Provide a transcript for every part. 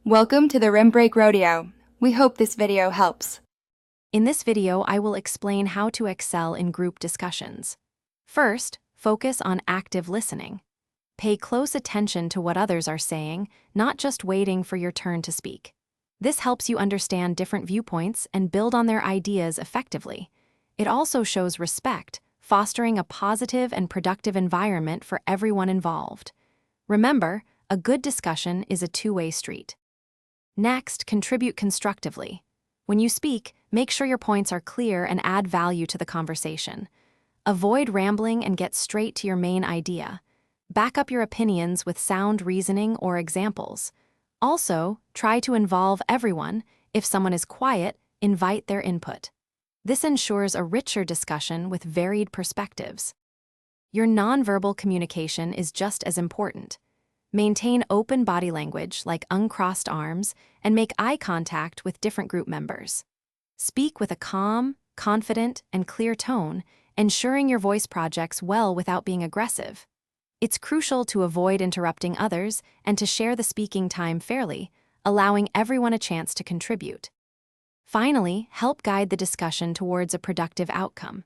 Welcome to the Rim Break Rodeo. We hope this video helps. In this video, I will explain how to excel in group discussions. First, focus on active listening. Pay close attention to what others are saying, not just waiting for your turn to speak. This helps you understand different viewpoints and build on their ideas effectively. It also shows respect, fostering a positive and productive environment for everyone involved. Remember, a good discussion is a two-way street. Next, contribute constructively. When you speak, make sure your points are clear and add value to the conversation. Avoid rambling and get straight to your main idea. Back up your opinions with sound reasoning or examples. Also, try to involve everyone. If someone is quiet, invite their input. This ensures a richer discussion with varied perspectives. Your nonverbal communication is just as important. Maintain open body language like uncrossed arms and make eye contact with different group members. Speak with a calm, confident, and clear tone, ensuring your voice projects well without being aggressive. It's crucial to avoid interrupting others and to share the speaking time fairly, allowing everyone a chance to contribute. Finally, help guide the discussion towards a productive outcome.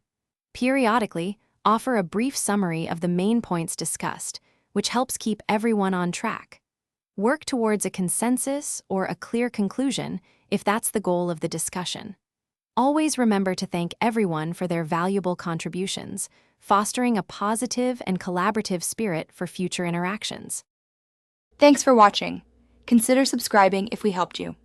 Periodically, offer a brief summary of the main points discussed, which helps keep everyone on track. Work towards a consensus or a clear conclusion if that's the goal of the discussion. Always remember to thank everyone for their valuable contributions, fostering a positive and collaborative spirit for future interactions. Thanks for watching. Consider subscribing if we helped you.